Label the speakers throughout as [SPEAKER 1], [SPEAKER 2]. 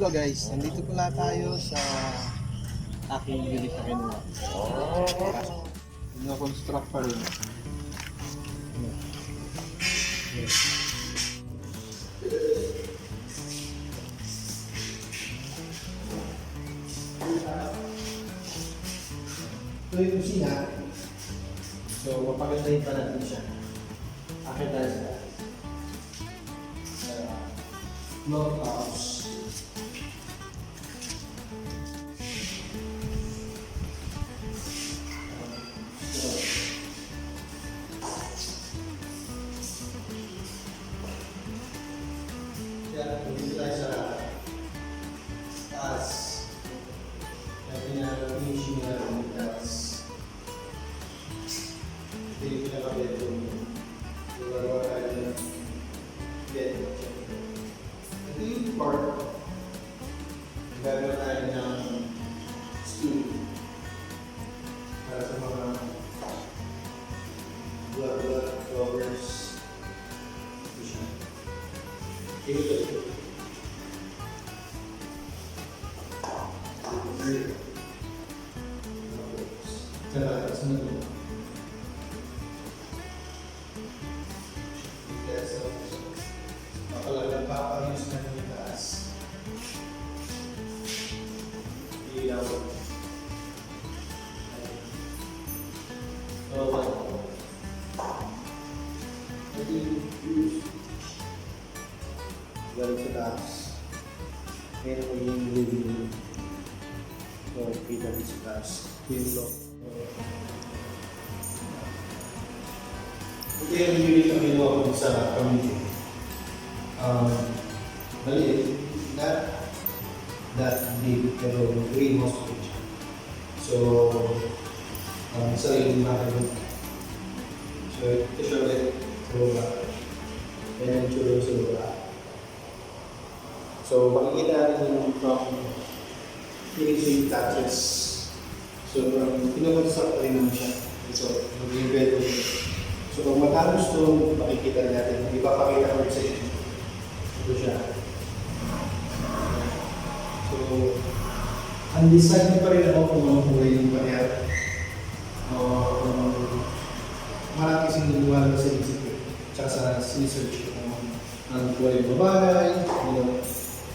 [SPEAKER 1] Hello guys, nandito pala tayo sa aking unit na kinuha. Construct pa rin. Ito yung kusina. So, mapagandahin pa natin siya. Akit tayo sa Loft house. Kaya dito tayo sa taas. Kaya pinag-finishing na ang taas. Ito yung pinaka-bedroom. Gagawa tayo ng bed. Ito yung part. Gagawa tayo ng stool. Para sa mga blood covers. Ito siya. Ito. Tara, sunod mo. Kapalagang papayos na ng taas. Ilaw. Ito yung views. Galing sa taas. Ngayon mo yung living room. So, kita din sa taas. Yung loft. Ito yung unit na ginawa ko sa community. Maliit, not that big, pero greenhouse po siya. So, sariling bahay. So, ito siya ulit sa baba. Yan ang tsura sa baba. So, makikita natin yung from finishing touches. So, pinukonstruct rin naman siya. So, magiging bedroom. So, kung matapos ito, makikita natin. Ipapakita ko rin sa inyo. Ito siya. So, undecided pa rin ako kung ano kulay yung barya. Kung marami sininiwala sa isip ko. Tsaka sa research ko kung ano kulay yung babagay.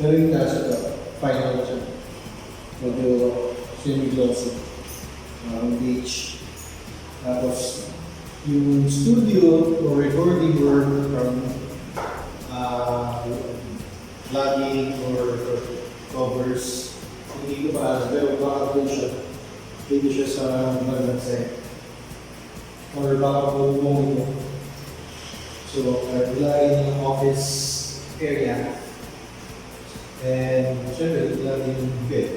[SPEAKER 1] Pero yung nasa ito, final siya. Medyo semi-glossy. Beach. Tapos, yung studio or recording room from vlogging or covers, hindi ko pa alam, pero baka doon siya. Dito siya sa Maglansay. Or baka bumong mo. So, ilagay yung office area. And syempre, ilagay yung bed.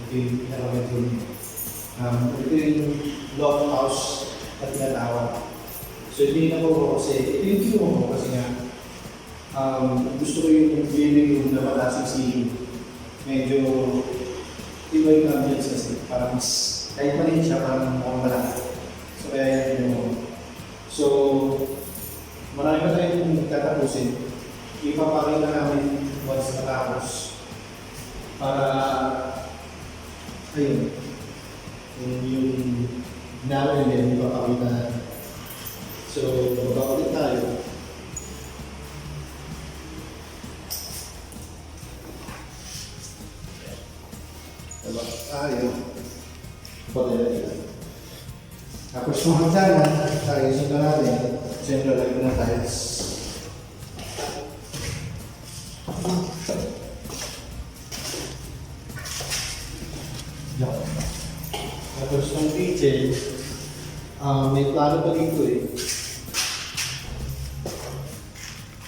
[SPEAKER 1] Ito yung pinaka-bedroom niya. Ito yung loft house at tinatawag. So, hindi na ko kasi, ito yung kinuha ko kasi nga, gusto ko yung living room na mataas yung ceiling. Medyo, iba yung ambience kasi, parang mas, kahit maliit siya, parang mukhang malaki. So, kaya yun yung So, marami pa tayo kung tatapusin. Ipapakita namin once natapos. Para, ayun, yung namin din, ipapakita natin. So, bababa ulit tayo. Bababa tayo. Bababa tayo. Tapos kung hagdanan, tayo sundan natin. Siyempre, lagi na tayo. Tapos ng kitchen, may plano pa dito eh.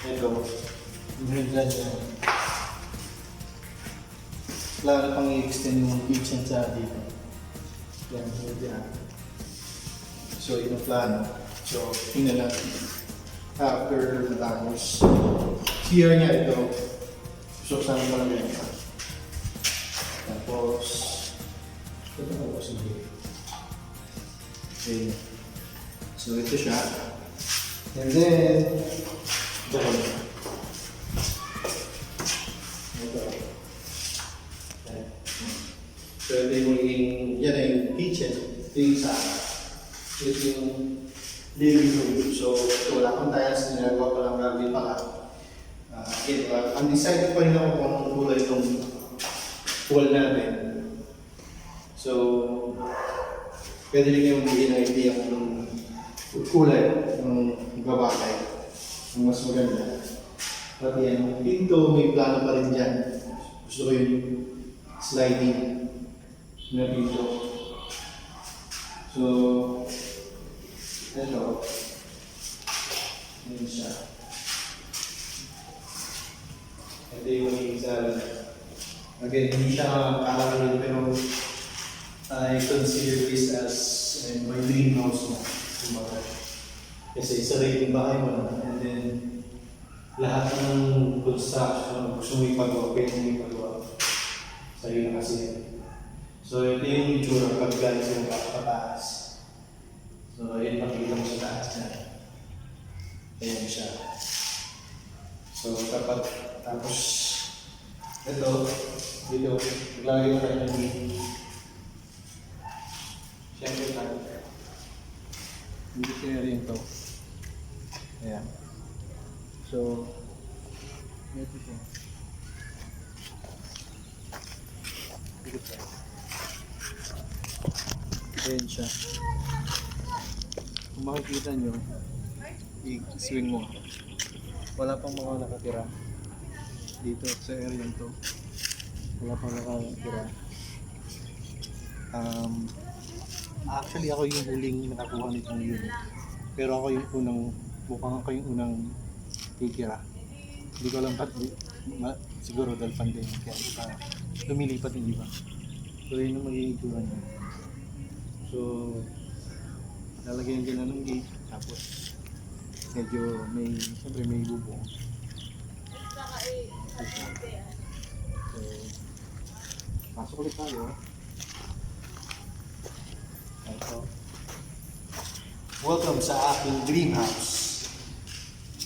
[SPEAKER 1] Ito, hagdan niya. Plano pang i-extend yung kitchen sa dito. Yan, hagdan. So, ito plano. So, tingnan natin. After natapos. CR niya ito. So, saan pa lang yan. Tapos, ito na po sige. Okay. So, ito siya. And then, ito ko. Ito. Ito yung sala. Ito yung living room. So, wala pang tiles, ginagawa pa lang gagawin pa lang. Again, undecided pa rin ako kung anong kulay itong wall natin. So, pwede rin yung bigyan ng idea kung kulay ng babakay. Ang mas maganda. Pati yung pinto, may plano pa rin dyan. Gusto ko yung sliding na pinto. So, ito. Ayan siya. Ito yung isa. Again, hindi siya kalakalin pero I consider this as my dream house na. Kasi isa rin yung bahay mo na. And then, lahat ng construction, gusto mo ipagawa, pwede mo ipagawa. Sa'yo na kasi. So, ito yung itsura pag galing sa pataas. So, yun makikita mo sa taas niya. Ayan siya. So, tapos, ito, dito, naglagay mo tayo ng siyempre tayo. Hindi kaya rin ito. Ayan. So, ito siya. Dito siya. Ayan siya. Kung makikita nyo, i-swing mo. Wala pang mga nakatira. Dito sa area to. Wala pang nakatira. Actually, ako yung huling nakakuha nitong unit. Pero ako yung mukhang ako yung unang titira. Hindi ko alam ba't, siguro dahil pandemic kaya lumilipat yung iba. So yun ang magiging tura niya. So, lalagyan din na ng gate, tapos medyo siyempre may bubong. So, pasok ulit tayo. Ito. Welcome sa aking dream house.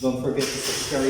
[SPEAKER 1] Don't forget to subscribe.